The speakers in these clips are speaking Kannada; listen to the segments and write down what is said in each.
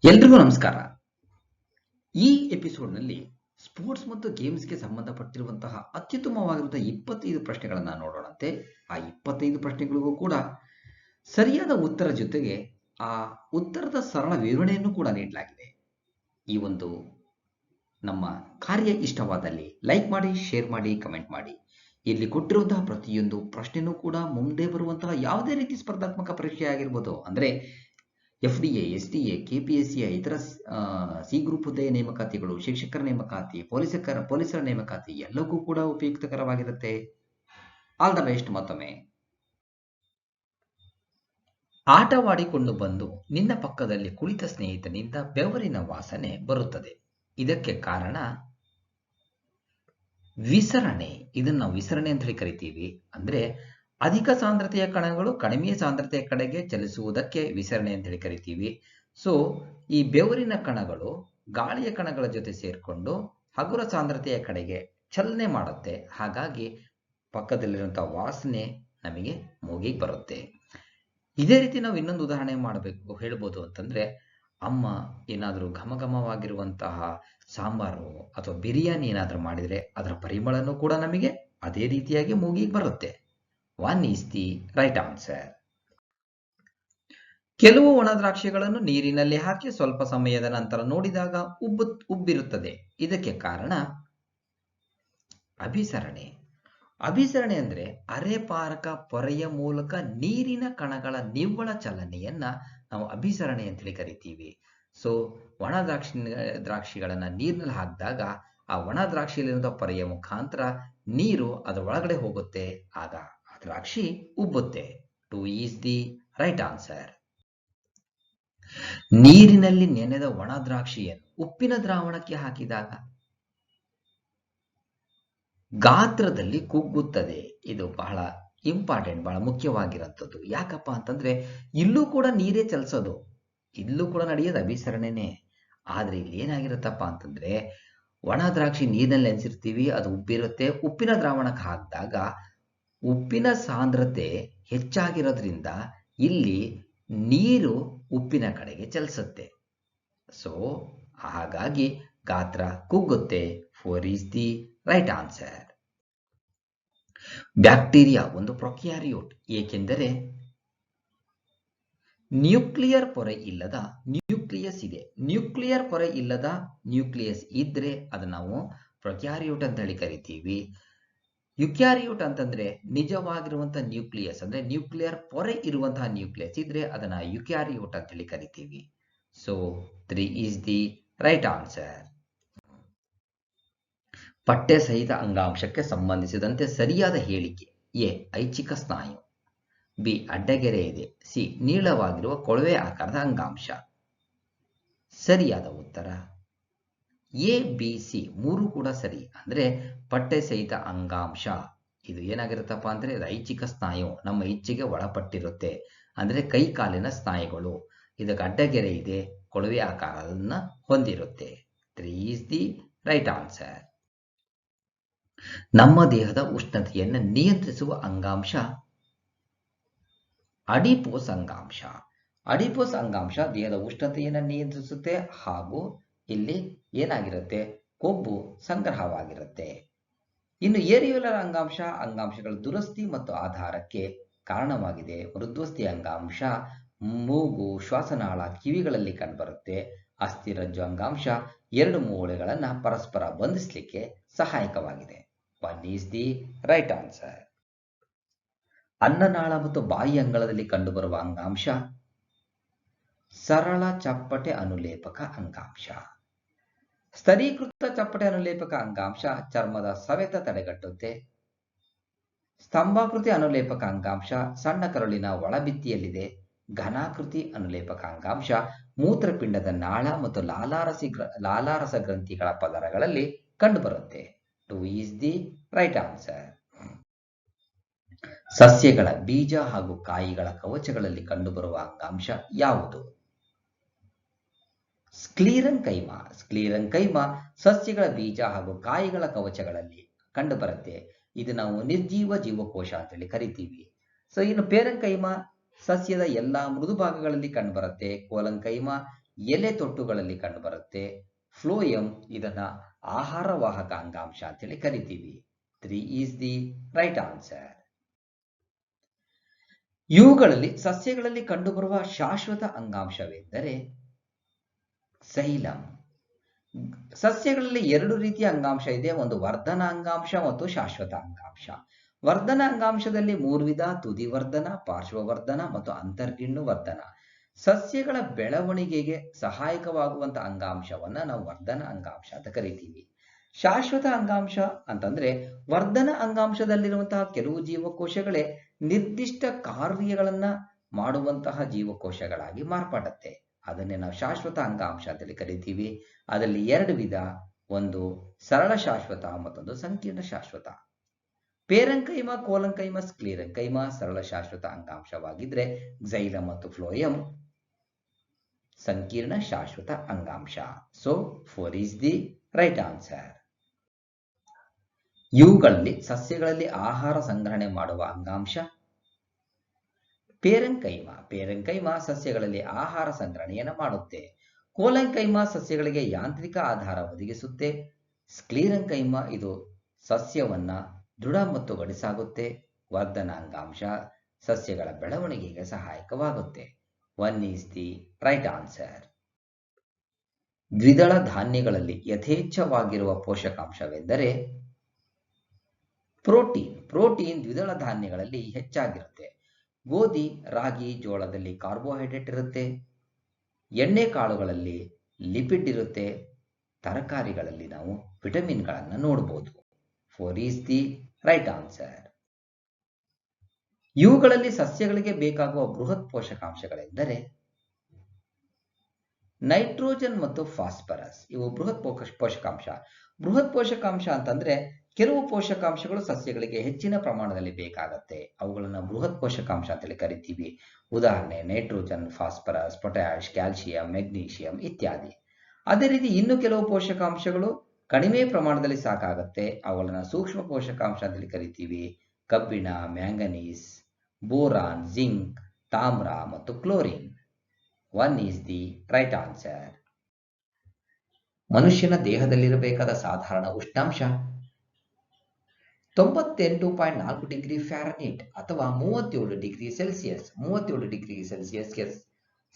ಎಲ್ರಿಗೂ ನಮಸ್ಕಾರ. ಈ ಎಪಿಸೋಡ್ನಲ್ಲಿ ಸ್ಪೋರ್ಟ್ಸ್ ಮತ್ತು ಗೇಮ್ಸ್ಗೆ ಸಂಬಂಧಪಟ್ಟಿರುವಂತಹ ಅತ್ಯುತ್ತಮವಾಗಿರುವಂತಹ 25 ಪ್ರಶ್ನೆಗಳನ್ನು ನೋಡೋಣಂತೆ. ಆ 25 ಪ್ರಶ್ನೆಗಳಿಗೂ ಕೂಡ ಸರಿಯಾದ ಉತ್ತರ ಜೊತೆಗೆ ಆ ಉತ್ತರದ ಸರಳ ವಿವರಣೆಯನ್ನು ಕೂಡ ನೀಡಲಾಗಿದೆ. ಈ ಒಂದು ನಮ್ಮ ಕಾರ್ಯ ಇಷ್ಟವಾದಲ್ಲಿ ಲೈಕ್ ಮಾಡಿ, ಶೇರ್ ಮಾಡಿ, ಕಮೆಂಟ್ ಮಾಡಿ. ಇಲ್ಲಿ ಕೊಟ್ಟಿರುವಂತಹ ಪ್ರತಿಯೊಂದು ಪ್ರಶ್ನೆನೂ ಕೂಡ ಮುಂದೆ ಬರುವಂತಹ ಯಾವುದೇ ರೀತಿ ಸ್ಪರ್ಧಾತ್ಮಕ ಪರೀಕ್ಷೆ ಆಗಿರ್ಬೋದು, ಅಂದರೆ FDA, SDA, KPSC ಇತರ ಸಿ ಗ್ರೂಪ್ ಹುದ್ದೆಯ ನೇಮಕಾತಿಗಳು, ಶಿಕ್ಷಕರ ನೇಮಕಾತಿ, ಪೊಲೀಸರ ನೇಮಕಾತಿ ಎಲ್ಲಕ್ಕೂ ಕೂಡ ಉಪಯುಕ್ತಕರವಾಗಿರುತ್ತೆ. All the best. ಮತ್ತೊಮ್ಮೆ ಆಟವಾಡಿಕೊಂಡು ಬಂದು ನಿನ್ನ ಪಕ್ಕದಲ್ಲಿ ಕುಳಿತ ಸ್ನೇಹಿತನಿಂದ ಬೆವರಿನ ವಾಸನೆ ಬರುತ್ತದೆ. ಇದಕ್ಕೆ ಕಾರಣ ವಿಸರಣೆ. ಇದನ್ನು ನಾವು ವಿಸರಣೆ ಅಂತ ಹೇಳಿ ಕರಿತೀವಿ. ಅಂದ್ರೆ ಅಧಿಕ ಸಾಂದ್ರತೆಯ ಕಣಗಳು ಕಡಿಮೆ ಸಾಂದ್ರತೆಯ ಕಡೆಗೆ ಚಲಿಸುವುದಕ್ಕೆ ವಿಸರಣೆ ಅಂತ ಹೇಳಿ ಕರಿತೀವಿ. ಸೊ ಈ ಬೆವರಿನ ಕಣಗಳು ಗಾಳಿಯ ಕಣಗಳ ಜೊತೆ ಸೇರ್ಕೊಂಡು ಹಗುರ ಸಾಂದ್ರತೆಯ ಕಡೆಗೆ ಚಲನೆ ಮಾಡುತ್ತೆ. ಹಾಗಾಗಿ ಪಕ್ಕದಲ್ಲಿರುವಂತಹ ವಾಸನೆ ನಮಗೆ ಮೂಗಿಗೆ ಬರುತ್ತೆ. ಇದೇ ರೀತಿ ನಾವು ಇನ್ನೊಂದು ಉದಾಹರಣೆ ಹೇಳ್ಬೋದು ಅಂತಂದ್ರೆ, ಅಮ್ಮ ಏನಾದರೂ ಘಮಘಮವಾಗಿರುವಂತಹ ಸಾಂಬಾರು ಅಥವಾ ಬಿರಿಯಾನಿ ಏನಾದರೂ ಮಾಡಿದರೆ ಅದರ ಪರಿಮಳನೂ ಕೂಡ ನಮಗೆ ಅದೇ ರೀತಿಯಾಗಿ ಮೂಗಿಗೆ ಬರುತ್ತೆ. 1 is the right answer. ಕೆಲವು ಒಣ ದ್ರಾಕ್ಷಿಗಳನ್ನು ನೀರಿನಲ್ಲಿ ಹಾಕಿ ಸ್ವಲ್ಪ ಸಮಯದ ನಂತರ ನೋಡಿದಾಗ ಉಬ್ಬಿರುತ್ತದೆ. ಇದಕ್ಕೆ ಕಾರಣ ಅಭಿಸರಣೆ. ಅಭಿಸರಣೆ ಅಂದ್ರೆ ಅರೆಪಾರಕ ಪೊರೆಯ ಮೂಲಕ ನೀರಿನ ಕಣಗಳ ನಿವ್ವಳ ಚಲನೆಯನ್ನ ನಾವು ಅಭಿಸರಣೆ ಅಂತ ಹೇಳಿ ಕರಿತೀವಿ. ಸೊ ಒಣ ದ್ರಾಕ್ಷಿಗಳನ್ನ ನೀರಿನಲ್ಲಿ ಹಾಕಿದಾಗ ಆ ಒಣ ದ್ರಾಕ್ಷಿಯಲ್ಲಿರುವಂತಹ ಪೊರೆಯ ಮುಖಾಂತರ ನೀರು ಅದರ ಒಳಗಡೆ ಹೋಗುತ್ತೆ, ಆಗ ದ್ರಾಕ್ಷಿ ಉಬ್ಬುತ್ತೆ. 2 is the right answer. ನೀರಿನಲ್ಲಿ ನೆನೆದ ಒಣ ದ್ರಾಕ್ಷಿಯನ್ನು ಉಪ್ಪಿನ ದ್ರಾವಣಕ್ಕೆ ಹಾಕಿದಾಗ ಗಾತ್ರದಲ್ಲಿ ಕುಗ್ಗುತ್ತದೆ. ಇದು ಬಹಳ ಇಂಪಾರ್ಟೆಂಟ್, ಬಹಳ ಮುಖ್ಯವಾಗಿರುವಂಥದ್ದು. ಯಾಕಪ್ಪ ಅಂತಂದ್ರೆ ಇಲ್ಲೂ ಕೂಡ ನೀರೇ ಚಲಿಸೋದು, ಇಲ್ಲೂ ಕೂಡ ನಡೆಯೋದು ಅಭಿಸರಣೆನೇ. ಆದ್ರೆ ಇಲ್ಲಿ ಏನಾಗಿರುತ್ತಪ್ಪ ಅಂತಂದ್ರೆ, ಒಣ ದ್ರಾಕ್ಷಿ ನೀರಿನಲ್ಲಿ ನೆನೆಸಿರ್ತೀವಿ, ಅದು ಉಬ್ಬಿರುತ್ತೆ. ಉಪ್ಪಿನ ದ್ರಾವಣಕ್ಕೆ ಹಾಕಿದಾಗ ಉಪ್ಪಿನ ಸಾಂದ್ರತೆ ಹೆಚ್ಚಾಗಿರೋದ್ರಿಂದ ಇಲ್ಲಿ ನೀರು ಉಪ್ಪಿನ ಕಡೆಗೆ ಚಲಿಸುತ್ತೆ. ಸೊ ಹಾಗಾಗಿ ಗಾತ್ರ ಕುಗ್ಗುತ್ತೆ. 4 is the right answer. Bacteria ಒಂದು ಪ್ರೊಕ್ಯಾರಿಯೋಟ್, ಏಕೆಂದರೆ ನ್ಯೂಕ್ಲಿಯರ್ ಪೊರೆ ಇಲ್ಲದ ನ್ಯೂಕ್ಲಿಯಸ್ ಇದೆ. ನ್ಯೂಕ್ಲಿಯರ್ ಪೊರೆ ಇಲ್ಲದ ನ್ಯೂಕ್ಲಿಯಸ್ ಇದ್ರೆ ಅದನ್ನ ನಾವು ಪ್ರೊಕ್ಯಾರಿಯೋಟ್ ಅಂತ ಹೇಳಿ ಕರಿತೀವಿ. ಯುಕ್ಯಾರಿಯೋಟ್ ಅಂತಂದ್ರೆ ನಿಜವಾಗಿರುವಂತಹ ನ್ಯೂಕ್ಲಿಯಸ್, ಅಂದ್ರೆ ನ್ಯೂಕ್ಲಿಯರ್ ಪೊರೆ ಇರುವಂತಹ ನ್ಯೂಕ್ಲಿಯಸ್ ಇದ್ರೆ ಅದನ್ನ ಯುಕ್ಯಾರಿಯೋಟ್ ಅಂತ ಹೇಳಿ ಕರಿತೀವಿ. So 3 is the right answer. ಪಠ್ಯ ಸಹಿತ ಅಂಗಾಂಶಕ್ಕೆ ಸಂಬಂಧಿಸಿದಂತೆ ಸರಿಯಾದ ಹೇಳಿಕೆ: ಎ ಐಚ್ಛಿಕ ಸ್ನಾಯು, ಬಿ ಅಡ್ಡಗೆರೆ ಇದೆ, ಸಿ ನೀಳವಾಗಿರುವ ಕೊಳವೆ ಆಕಾರದ ಅಂಗಾಂಶ. ಸರಿಯಾದ ಉತ್ತರ ಎ, ಬಿ, ಸಿ ಮೂರು ಕೂಡ ಸರಿ. ಅಂದ್ರೆ ಪಠ್ಯ ಸಹಿತ ಅಂಗಾಂಶ ಇದು ಏನಾಗಿರುತ್ತಪ್ಪ ಅಂದ್ರೆ ಐಚ್ಛಿಕ ಸ್ನಾಯು, ನಮ್ಮ ಇಚ್ಛೆಗೆ ಒಳಪಟ್ಟಿರುತ್ತೆ. ಅಂದ್ರೆ ಕೈ ಕಾಲಿನ ಸ್ನಾಯುಗಳು. ಇದಕ್ಕೆ ಅಡ್ಡಗೆರೆ ಇದೆ, ಕೊಳವೆ ಆಕಾರದನ್ನ ಹೊಂದಿರುತ್ತೆ. 3 is the right answer. ನಮ್ಮ ದೇಹದ ಉಷ್ಣತೆಯನ್ನು ನಿಯಂತ್ರಿಸುವ ಅಂಗಾಂಶ ಅಡಿಪೋಸ್ ಅಂಗಾಂಶ. ಅಡಿಪೋಸ್ ಅಂಗಾಂಶ ದೇಹದ ಉಷ್ಣತೆಯನ್ನು ನಿಯಂತ್ರಿಸುತ್ತೆ, ಹಾಗೂ ಇಲ್ಲಿ ಏನಾಗಿರುತ್ತೆ, ಕೊಬ್ಬು ಸಂಗ್ರಹವಾಗಿರುತ್ತೆ. ಇನ್ನು ಏರಿಯುಲರ್ ಅಂಗಾಂಶ ಅಂಗಾಂಶಗಳ ದುರಸ್ತಿ ಮತ್ತು ಆಧಾರಕ್ಕೆ ಕಾರಣವಾಗಿದೆ. ಮೃದ್ವಸ್ಥಿ ಅಂಗಾಂಶ ಮೂಗು, ಶ್ವಾಸನಾಳ, ಕಿವಿಗಳಲ್ಲಿ ಕಂಡುಬರುತ್ತೆ. ಅಸ್ಥಿರಜ್ಜು ಅಂಗಾಂಶ ಎರಡು ಮೂಳೆಗಳನ್ನ ಪರಸ್ಪರ ಬಂಧಿಸಲಿಕ್ಕೆ ಸಹಾಯಕವಾಗಿದೆ. 1 is the right answer. ಅನ್ನನಾಳ ಮತ್ತು ಬಾಯಿ ಅಂಗಳದಲ್ಲಿ ಕಂಡುಬರುವ ಅಂಗಾಂಶ ಸರಳ ಚಪ್ಪಟೆ ಅನುಲೇಪಕ ಅಂಗಾಂಶ. ಸ್ತರೀಕೃತ ಚಪ್ಪಟೆ ಅನುಲೇಪಕ ಅಂಗಾಂಶ ಚರ್ಮದ ಸವೆತ ತಡೆಗಟ್ಟುತ್ತೆ. ಸ್ತಂಭಾಕೃತಿ ಅನುಲೇಪಕ ಅಂಗಾಂಶ ಸಣ್ಣ ಕರುಳಿನ ಒಳಭಿತ್ತಿಯಲ್ಲಿದೆ. ಘನಾಕೃತಿ ಅನುಲೇಪಕ ಅಂಗಾಂಶ ಮೂತ್ರಪಿಂಡದ ನಾಳ ಮತ್ತು ಲಾಲಾರಸ ಗ್ರಂಥಿಗಳ ಪದರಗಳಲ್ಲಿ ಕಂಡುಬರುತ್ತೆ. 2 is the right answer. ಸಸ್ಯಗಳ ಬೀಜ ಹಾಗೂ ಕಾಯಿಗಳ ಕವಚಗಳಲ್ಲಿ ಕಂಡುಬರುವ ಅಂಗಾಂಶ ಯಾವುದು? ಸ್ಕ್ಲೀರೆನ್ಕೈಮ. ಸ್ಕ್ಲೀರೆನ್ಕೈಮ ಸಸ್ಯಗಳ ಬೀಜ ಹಾಗೂ ಕಾಯಿಗಳ ಕವಚಗಳಲ್ಲಿ ಕಂಡುಬರುತ್ತೆ. ಇದು ನಾವು ನಿರ್ಜೀವ ಜೀವಕೋಶ ಅಂತೇಳಿ ಕರಿತೀವಿ. ಸೊ ಇನ್ನು ಪೇರೆನ್ಕೈಮ ಸಸ್ಯದ ಎಲ್ಲಾ ಮೃದು ಭಾಗಗಳಲ್ಲಿ ಕಂಡುಬರುತ್ತೆ. ಕೋಲನ್ಕೈಮ ಎಲೆ ತೊಟ್ಟುಗಳಲ್ಲಿ ಕಂಡುಬರುತ್ತೆ. ಫ್ಲೋಯಂ ಇದನ್ನ ಆಹಾರವಾಹಕ ಅಂಗಾಂಶ ಅಂತೇಳಿ ಕರಿತೀವಿ. 3 ಈಸ್ ದಿ ರೈಟ್ ಆನ್ಸರ್. ಇವುಗಳಲ್ಲಿ ಸಸ್ಯಗಳಲ್ಲಿ ಕಂಡುಬರುವ ಶಾಶ್ವತ ಅಂಗಾಂಶವೆಂದರೆ ಝೈಲಂ. ಸಸ್ಯಗಳಲ್ಲಿ ಎರಡು ರೀತಿಯ ಅಂಗಾಂಶ ಇದೆ, ಒಂದು ವರ್ಧನ ಅಂಗಾಂಶ ಮತ್ತು ಶಾಶ್ವತ ಅಂಗಾಂಶ. ವರ್ಧನ ಅಂಗಾಂಶದಲ್ಲಿ 3 ವಿಧ: ತುದಿವರ್ಧನ, ಪಾರ್ಶ್ವವರ್ಧನ ಮತ್ತು ಅಂತರ್ಗಿಣ್ಣು ವರ್ಧನ. ಸಸ್ಯಗಳ ಬೆಳವಣಿಗೆಗೆ ಸಹಾಯಕವಾಗುವಂತಹ ಅಂಗಾಂಶವನ್ನ ನಾವು ವರ್ಧನ ಅಂಗಾಂಶ ಅಂತ ಕರಿತೀವಿ. ಶಾಶ್ವತ ಅಂಗಾಂಶ ಅಂತಂದ್ರೆ ವರ್ಧನ ಅಂಗಾಂಶದಲ್ಲಿರುವಂತಹ ಕೆಲವು ಜೀವಕೋಶಗಳೇ ನಿರ್ದಿಷ್ಟ ಕಾರ್ಯಗಳನ್ನ ಮಾಡುವಂತಹ ಜೀವಕೋಶಗಳಾಗಿ ಮಾರ್ಪಡುತ್ತೆ. ಅದನ್ನೇ ನಾವು ಶಾಶ್ವತ ಅಂಗಾಂಶ ಅಂತೇಳಿ ಕರಿತೀವಿ. ಅದರಲ್ಲಿ 2 ವಿಧ, ಒಂದು ಸರಳ ಶಾಶ್ವತ, ಮತ್ತೊಂದು ಸಂಕೀರ್ಣ ಶಾಶ್ವತ. ಪೇರೆಂಕೈಮ, ಕೋಲಂಕೈಮ, ಸ್ಕ್ಲೀರೆಂಕೈಮ ಸರಳ ಶಾಶ್ವತ ಅಂಗಾಂಶವಾಗಿದ್ರೆ ಝೈಲಂ ಮತ್ತು ಫ್ಲೋಯಂ ಸಂಕೀರ್ಣ ಶಾಶ್ವತ ಅಂಗಾಂಶ. So 4 is the right answer. ಇವುಗಳಲ್ಲಿ ಸಸ್ಯಗಳಲ್ಲಿ ಆಹಾರ ಸಂಗ್ರಹಣೆ ಮಾಡುವ ಅಂಗಾಂಶ ಪೇರೆಂಕೈಮ. ಪೇರೆಂಕೈಮ ಸಸ್ಯಗಳಲ್ಲಿ ಆಹಾರ ಸಂಗ್ರಹಣೆಯನ್ನು ಮಾಡುತ್ತೆ. ಕೋಲಂಕೈಮ ಸಸ್ಯಗಳಿಗೆ ಯಾಂತ್ರಿಕ ಆಧಾರ ಒದಗಿಸುತ್ತೆ. ಸ್ಕ್ಲೀರೆಂಕೈಮ ಇದು ಸಸ್ಯವನ್ನ ದೃಢ ಮತ್ತು ಗಡಿಸಾಗುತ್ತೆ. ವರ್ಧನ ಅಂಗಾಂಶ ಸಸ್ಯಗಳ ಬೆಳವಣಿಗೆಗೆ ಸಹಾಯಕವಾಗುತ್ತೆ. 1 ಈಸ್ ದಿ ರೈಟ್ ಆನ್ಸರ್. ದ್ವಿದಳ ಧಾನ್ಯಗಳಲ್ಲಿ ಯಥೇಚ್ಛವಾಗಿರುವ ಪೋಷಕಾಂಶವೆಂದರೆ ಪ್ರೋಟೀನ್. ಪ್ರೋಟೀನ್ ದ್ವಿದಳ ಧಾನ್ಯಗಳಲ್ಲಿ ಹೆಚ್ಚಾಗಿರುತ್ತೆ. ಗೋಧಿ, ರಾಗಿ, ಜೋಳದಲ್ಲಿ ಕಾರ್ಬೋಹೈಡ್ರೇಟ್ ಇರುತ್ತೆ. ಎಣ್ಣೆ ಕಾಳುಗಳಲ್ಲಿ ಲಿಪಿಡ್ ಇರುತ್ತೆ. ತರಕಾರಿಗಳಲ್ಲಿ ನಾವು ವಿಟಮಿನ್ಗಳನ್ನು ನೋಡಬಹುದು. 4 ಈಸ್ ದಿ ರೈಟ್ ಆನ್ಸರ್. ಇವುಗಳಲ್ಲಿ ಸಸ್ಯಗಳಿಗೆ ಬೇಕಾಗುವ ಬೃಹತ್ ಪೋಷಕಾಂಶಗಳೆಂದರೆ ನೈಟ್ರೋಜನ್ ಮತ್ತು ಫಾಸ್ಫರಸ್. ಇವು ಬೃಹತ್ ಪೋಷಕಾಂಶ. ಬೃಹತ್ ಪೋಷಕಾಂಶ ಅಂತಂದ್ರೆ ಕೆಲವು ಪೋಷಕಾಂಶಗಳು ಸಸ್ಯಗಳಿಗೆ ಹೆಚ್ಚಿನ ಪ್ರಮಾಣದಲ್ಲಿ ಬೇಕಾಗತ್ತೆ, ಅವುಗಳನ್ನು ಬೃಹತ್ ಪೋಷಕಾಂಶ ಅಂತೇಳಿ ಕರಿತೀವಿ. ಉದಾಹರಣೆ nitrogen, phosphorus, potash, calcium, magnesium ಇತ್ಯಾದಿ. ಅದೇ ರೀತಿ ಇನ್ನು ಕೆಲವು ಪೋಷಕಾಂಶಗಳು ಕಡಿಮೆ ಪ್ರಮಾಣದಲ್ಲಿ ಸಾಕಾಗತ್ತೆ, ಅವುಗಳನ್ನು ಸೂಕ್ಷ್ಮ ಪೋಷಕಾಂಶ ಅಂತೇಳಿ ಕರಿತೀವಿ. ಕಬ್ಬಿಣ, ಮ್ಯಾಂಗನೀಸ್, ಬೋರಾನ್, ಜಿಂಕ್, ತಾಮ್ರ ಮತ್ತು chlorine. 1 is the right answer. ಮನುಷ್ಯನ ದೇಹದಲ್ಲಿರಬೇಕಾದ ಸಾಧಾರಣ ಉಷ್ಣಾಂಶ 98.4 ಡಿಗ್ರಿ ಫ್ಯಾರನೀಟ್ ಅಥವಾ 37 ಡಿಗ್ರಿ ಸೆಲ್ಸಿಯಸ್. 37 ಡಿಗ್ರಿ ಸೆಲ್ಸಿಯಸ್ಗೆ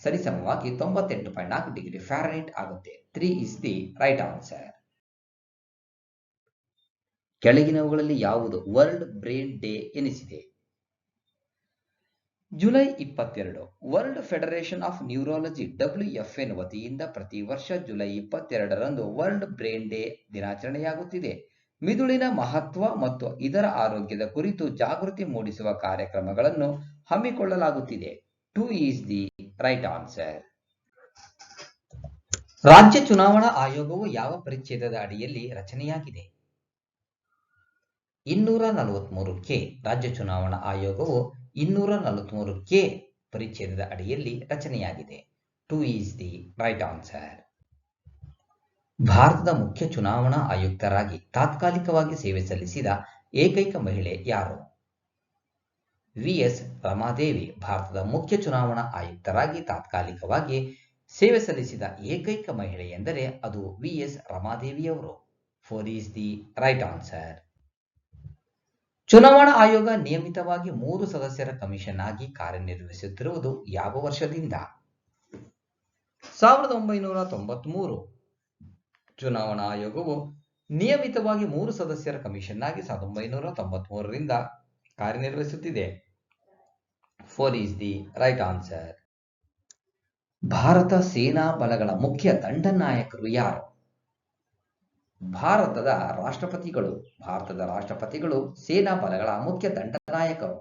ಸರಿಸಮವಾಗಿ 98.4 ಡಿಗ್ರಿ ಫ್ಯಾರನೀಟ್ ಆಗುತ್ತೆ. 3 ಈಸ್ ದಿ ರೈಟ್ ಆನ್ಸರ್. ಕೆಳಗಿನವುಗಳಲ್ಲಿ ಯಾವುದು ವರ್ಲ್ಡ್ ಬ್ರೈನ್ ಡೇ ಎನಿಸಿದೆ? ಜುಲೈ 22 world federation of neurology WFN ವತಿಯಿಂದ ಪ್ರತಿ ವರ್ಷ ಜುಲೈ 22ರಂದು ವರ್ಲ್ಡ್ ಬ್ರೈನ್ ಡೇ ದಿನಾಚರಣೆಯಾಗುತ್ತಿದೆ. ಮಿದುಳಿನ ಮಹತ್ವ ಮತ್ತು ಇದರ ಆರೋಗ್ಯದ ಕುರಿತು ಜಾಗೃತಿ ಮೂಡಿಸುವ ಕಾರ್ಯಕ್ರಮಗಳನ್ನು ಹಮ್ಮಿಕೊಳ್ಳಲಾಗುತ್ತಿದೆ. 2 ಈಸ್ ದಿ ರೈಟ್ ಆನ್ಸರ್. ರಾಜ್ಯ ಚುನಾವಣಾ ಆಯೋಗವು ಯಾವ ಪರಿಚ್ಛೇದದ ಅಡಿಯಲ್ಲಿ ರಚನೆಯಾಗಿದೆ? 243 ರಾಜ್ಯ ಚುನಾವಣಾ ಆಯೋಗವು 243 ಪರಿಚ್ಛೇದದ ಅಡಿಯಲ್ಲಿ ರಚನೆಯಾಗಿದೆ. 2 ಈಸ್ ದಿ ರೈಟ್ ಆನ್ಸರ್. ಭಾರತದ ಮುಖ್ಯ ಚುನಾವಣಾ ಆಯುಕ್ತರಾಗಿ ತಾತ್ಕಾಲಿಕವಾಗಿ ಸೇವೆ ಸಲ್ಲಿಸಿದ ಏಕೈಕ ಮಹಿಳೆ ಯಾರು? VS ರಮಾದೇವಿ ಭಾರತದ ಮುಖ್ಯ ಚುನಾವಣಾ ಆಯುಕ್ತರಾಗಿ ತಾತ್ಕಾಲಿಕವಾಗಿ ಸೇವೆ ಸಲ್ಲಿಸಿದ ಏಕೈಕ ಮಹಿಳೆ ಎಂದರೆ ಅದು VS ರಮಾದೇವಿಯವರು. 4 is the right answer. ಚುನಾವಣಾ ಆಯೋಗ ನಿಯಮಿತವಾಗಿ 3 ಸದಸ್ಯರ ಕಮಿಷನ್ ಆಗಿ ಕಾರ್ಯನಿರ್ವಹಿಸುತ್ತಿರುವುದು ಯಾವ ವರ್ಷದಿಂದ? 1993. ಚುನಾವಣಾ ಆಯೋಗವು ನಿಯಮಿತವಾಗಿ 3 ಸದಸ್ಯರ ಕಮಿಷನ್ ಆಗಿ 1993ರಿಂದ ಕಾರ್ಯನಿರ್ವಹಿಸುತ್ತಿದೆ. 4 is the right answer. Bharat ಸೇನಾ ಬಲಗಳ ಮುಖ್ಯ ದಂಡನಾಯಕರು ಯಾರು? ಭಾರತದ ರಾಷ್ಟ್ರಪತಿಗಳು ಸೇನಾ ಬಲಗಳ ಮುಖ್ಯ ದಂಡನಾಯಕರು.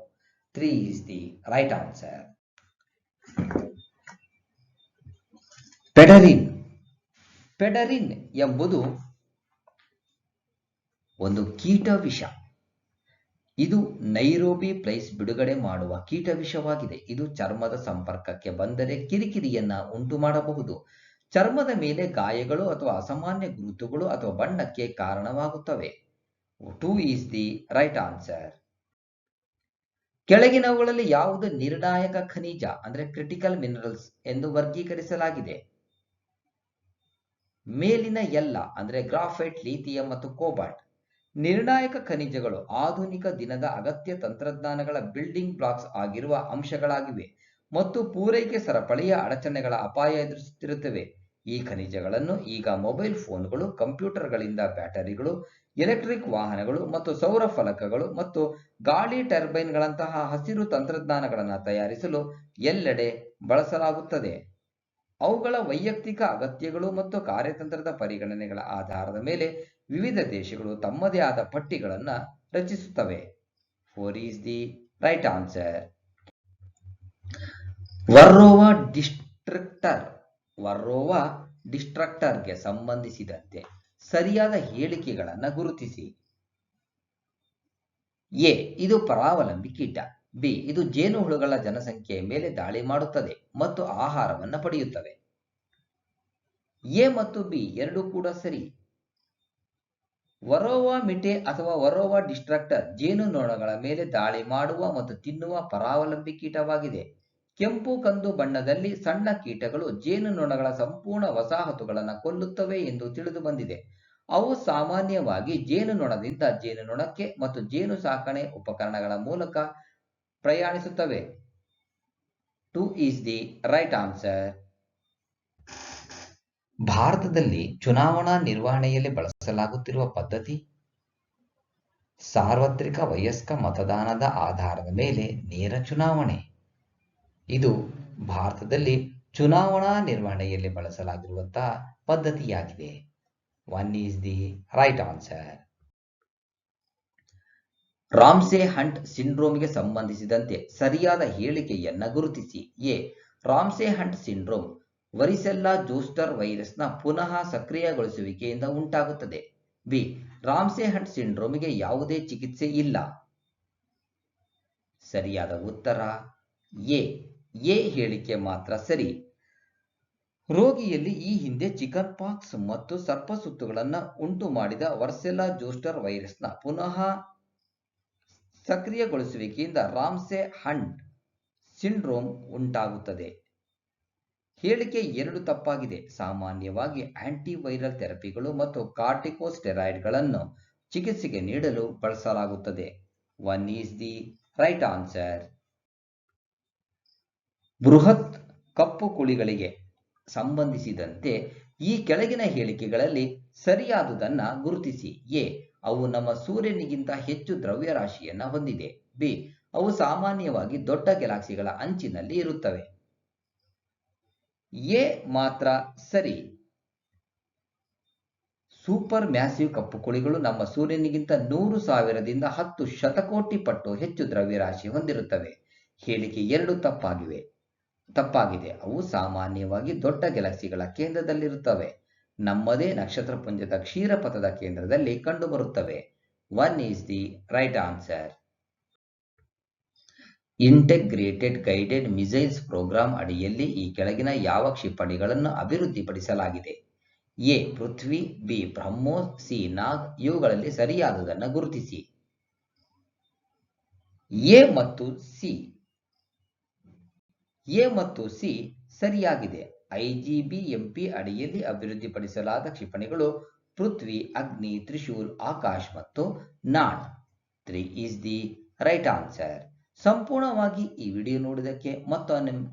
3 ಈಸ್ ದಿ ರೈಟ್ ಆನ್ಸರ್. ಪೆಡರಿನ್ ಎಂಬುದು ಒಂದು ಕೀಟ ವಿಷ. ಇದು ನೈರೋಬಿ ಪ್ಲೈಸ್ ಬಿಡುಗಡೆ ಮಾಡುವ ಕೀಟ ವಿಷವಾಗಿದೆ. ಇದು ಚರ್ಮದ ಸಂಪರ್ಕಕ್ಕೆ ಬಂದರೆ ಕಿರಿಕಿರಿಯನ್ನ ಉಂಟು ಮಾಡಬಹುದು. ಚರ್ಮದ ಮೇಲೆ ಗಾಯಗಳು ಅಥವಾ ಅಸಾಮಾನ್ಯ ಗುರುತುಗಳು ಅಥವಾ ಬಣ್ಣಕ್ಕೆ ಕಾರಣವಾಗುತ್ತವೆ. 2 ಈಸ್ ದಿ ರೈಟ್ ಆನ್ಸರ್. ಕೆಳಗಿನವುಗಳಲ್ಲಿ ಯಾವುದು ನಿರ್ಣಾಯಕ ಖನಿಜ ಅಂದ್ರೆ ಕ್ರಿಟಿಕಲ್ ಮಿನರಲ್ಸ್ ಎಂದು ವರ್ಗೀಕರಿಸಲಾಗಿದೆ? ಮೇಲಿನ ಎಲ್ಲ ಅಂದರೆ ಗ್ರಾಫೈಟ್, ಲಿಥಿಯಂ ಮತ್ತು ಕೋಬಾಲ್ಟ್ ನಿರ್ಣಾಯಕ ಖನಿಜಗಳು ಆಧುನಿಕ ದಿನದ ಅಗತ್ಯ ತಂತ್ರಜ್ಞಾನಗಳ ಬಿಲ್ಡಿಂಗ್ ಬ್ಲಾಕ್ಸ್ ಆಗಿರುವ ಅಂಶಗಳಾಗಿವೆ ಮತ್ತು ಪೂರೈಕೆ ಸರಪಳಿಯ ಅಡಚಣೆಗಳ ಅಪಾಯ ಎದುರಿಸುತ್ತಿರುತ್ತವೆ. ಈ ಖನಿಜಗಳನ್ನು ಈಗ ಮೊಬೈಲ್ ಫೋನ್ಗಳು, ಕಂಪ್ಯೂಟರ್ಗಳಿಂದ ಬ್ಯಾಟರಿಗಳು, ಎಲೆಕ್ಟ್ರಿಕ್ ವಾಹನಗಳು ಮತ್ತು ಸೌರ ಫಲಕಗಳು ಮತ್ತು ಗಾಳಿ ಟರ್ಬೈನ್ಗಳಂತಹ ಹಸಿರು ತಂತ್ರಜ್ಞಾನಗಳನ್ನು ತಯಾರಿಸಲು ಎಲ್ಲೆಡೆ ಬಳಸಲಾಗುತ್ತದೆ. ಅವುಗಳ ವೈಯಕ್ತಿಕ ಅಗತ್ಯಗಳು ಮತ್ತು ಕಾರ್ಯತಂತ್ರದ ಪರಿಗಣನೆಗಳ ಆಧಾರದ ಮೇಲೆ ವಿವಿಧ ದೇಶಗಳು ತಮ್ಮದೇ ಆದ ಪಟ್ಟಿಗಳನ್ನು ರಚಿಸುತ್ತವೆ. 4 is the right answer. ವರ್ರೋವಾ ಡಿಸ್ಟ್ರಕ್ಟರ್ಗೆ ಸಂಬಂಧಿಸಿದಂತೆ ಸರಿಯಾದ ಹೇಳಿಕೆಗಳನ್ನು ಗುರುತಿಸಿ. ಎ. ಇದು ಪರಾವಲಂಬಿ ಕೀಟ. ಬಿ. ಇದು ಜೇನುಹುಳುಗಳ ಜನಸಂಖ್ಯೆಯ ಮೇಲೆ ದಾಳಿ ಮಾಡುತ್ತದೆ ಮತ್ತು ಆಹಾರವನ್ನು ಪಡೆಯುತ್ತವೆ. ಎ ಮತ್ತು ಬಿ ಎರಡೂ ಕೂಡ ಸರಿ. ವರೋವಾ ಮಿಟೆ ಅಥವಾ ವರೋವಾ ಡಿಸ್ಟ್ರಕ್ಟರ್ ಜೇನುನೊಣಗಳ ಮೇಲೆ ದಾಳಿ ಮಾಡುವ ಮತ್ತು ತಿನ್ನುವ ಪರಾವಲಂಬಿ ಕೀಟವಾಗಿದೆ. ಕೆಂಪು ಕಂದು ಬಣ್ಣದಲ್ಲಿ ಸಣ್ಣ ಕೀಟಗಳು ಜೇನುನೊಣಗಳ ಸಂಪೂರ್ಣ ವಸಾಹತುಗಳನ್ನು ಕೊಲ್ಲುತ್ತವೆ ಎಂದು ತಿಳಿದು ಬಂದಿದೆ. ಅವು ಸಾಮಾನ್ಯವಾಗಿ ಜೇನುನೊಣದಿಂದ ಜೇನುನೊಣಕ್ಕೆ ಮತ್ತು ಜೇನು ಸಾಕಣೆ ಉಪಕರಣಗಳ ಮೂಲಕ ಪ್ರಯಾಣಿಸುತ್ತವೆ. 2 is the right answer. ಭಾರತದಲ್ಲಿ ಚುನಾವಣಾ ನಿರ್ವಹಣೆಯಲ್ಲಿ ಬಳಸಲಾಗುತ್ತಿರುವ ಪದ್ಧತಿ ಸಾರ್ವತ್ರಿಕ ವಯಸ್ಕ ಮತದಾನದ ಆಧಾರದ ಮೇಲೆ ನೇರ ಚುನಾವಣೆ. ಇದು ಭಾರತದಲ್ಲಿ ಚುನಾವಣಾ ನಿರ್ವಹಣೆಯಲ್ಲಿ ಬಳಸಲಾಗಿರುವಂತಹ ಪದ್ಧತಿಯಾಗಿದೆ. 1 is the right answer. Ramsay Hunt ಸಿಂಡ್ರೋಮ್ಗೆ ಸಂಬಂಧಿಸಿದಂತೆ ಸರಿಯಾದ ಹೇಳಿಕೆಯನ್ನು ಗುರುತಿಸಿ. A. Ramsay Hunt syndrome varicella zoster ವೈರಸ್ನ ಪುನಃ ಸಕ್ರಿಯಗೊಳಿಸುವಿಕೆಯಿಂದ ಉಂಟಾಗುತ್ತದೆ. ಬಿ. ರಾಮ್ಸೆ ಹಂಟ್ ಸಿಂಡ್ರೋಮ್ಗೆ ಯಾವುದೇ ಚಿಕಿತ್ಸೆ ಇಲ್ಲ. ಸರಿಯಾದ ಉತ್ತರ ಎ. ಎ ಹೇಳಿಕೆ ಮಾತ್ರ ಸರಿ. ರೋಗಿಯಲ್ಲಿ ಈ ಹಿಂದೆ ಚಿಕನ್ ಪಾಕ್ಸ್ ಮತ್ತು ಸರ್ಪಸುತ್ತುಗಳನ್ನು ಉಂಟು ಮಾಡಿದ ವರ್ಸೆಲ್ಲಾ ಜೋಸ್ಟರ್ ವೈರಸ್ನ ಪುನಃ ಸಕ್ರಿಯಗೊಳಿಸುವಿಕೆಯಿಂದ ರಾಮ್ಸೆ ಹಂಟ್ ಸಿಂಡ್ರೋಮ್ ಉಂಟಾಗುತ್ತದೆ. ಹೇಳಿಕೆ 2 ತಪ್ಪಾಗಿದೆ. ಸಾಮಾನ್ಯವಾಗಿ ಆಂಟಿವೈರಲ್ ಥೆರಪಿಗಳು ಮತ್ತು ಕಾರ್ಟಿಕೋಸ್ಟೆರಾಯ್ಡ್ಗಳನ್ನು ಚಿಕಿತ್ಸೆಗೆ ನೀಡಲು ಬಳಸಲಾಗುತ್ತದೆ. 1 is the right answer. ಬೃಹತ್ ಕಪ್ಪು ಕುಳಿಗಳಿಗೆ ಸಂಬಂಧಿಸಿದಂತೆ ಈ ಕೆಳಗಿನ ಹೇಳಿಕೆಗಳಲ್ಲಿ ಸರಿಯಾದುದನ್ನು ಗುರುತಿಸಿ. ಎ. ಅವು ನಮ್ಮ ಸೂರ್ಯನಿಗಿಂತ ಹೆಚ್ಚು ದ್ರವ್ಯರಾಶಿಯನ್ನು ಹೊಂದಿದೆ. ಬಿ. ಅವು ಸಾಮಾನ್ಯವಾಗಿ ದೊಡ್ಡ ಗ್ಯಾಲಕ್ಸಿಗಳ ಅಂಚಿನಲ್ಲಿ ಇರುತ್ತವೆ. ಎ ಮಾತ್ರ ಸರಿ. ಸೂಪರ್ ಮ್ಯಾಸಿವ್ ಕಪ್ಪುಕುಳಿಗಳು ನಮ್ಮ ಸೂರ್ಯನಿಗಿಂತ 100,000ದಿಂದ 10 ಶತಕೋಟಿ ಪಟ್ಟು ಹೆಚ್ಚು ದ್ರವ್ಯರಾಶಿ ಹೊಂದಿರುತ್ತವೆ. ಹೇಳಿಕೆ 2 ತಪ್ಪಾಗಿದೆ. ಅವು ಸಾಮಾನ್ಯವಾಗಿ ದೊಡ್ಡ ಗ್ಯಾಲಕ್ಸಿಗಳ ಕೇಂದ್ರದಲ್ಲಿರುತ್ತವೆ. ನಮ್ಮದೇ ನಕ್ಷತ್ರಪುಂಜದ ಕ್ಷೀರಪಥದ ಕೇಂದ್ರದಲ್ಲಿ ಕಂಡುಬರುತ್ತವೆ. 1 is the right answer. Integrated guided missiles programme ಅಡಿಯಲ್ಲಿ ಈ ಕೆಳಗಿನ ಯಾವ ಕ್ಷಿಪಣಿಗಳನ್ನು ಅಭಿವೃದ್ಧಿಪಡಿಸಲಾಗಿದೆ? A. Prithvi. B. BrahMos. C. Nag. ಇವುಗಳಲ್ಲಿ ಸರಿಯಾದುದನ್ನು ಗುರುತಿಸಿ. ಎ ಮತ್ತು ಸಿ ಸರಿಯಾಗಿದೆ. IGBMP ಅಡಿಯಲ್ಲಿ ಅಭಿವೃದ್ಧಿಪಡಿಸಲಾದ ಕ್ಷಿಪಣಿಗಳು ಪೃಥ್ವಿ, ಅಗ್ನಿ, ತ್ರಿಶೂಲ್, ಆಕಾಶ್ ಮತ್ತು ನಾಡ್. 3 is the right answer. ಸಂಪೂರ್ಣವಾಗಿ ಈ ವಿಡಿಯೋ ನೋಡಿದ್ದಕ್ಕೆ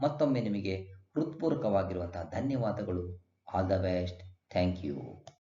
ಮತ್ತೊಮ್ಮೆ ನಿಮಗೆ ಹೃತ್ಪೂರ್ವಕವಾಗಿರುವಂತಹ ಧನ್ಯವಾದಗಳು. All the best. Thank you.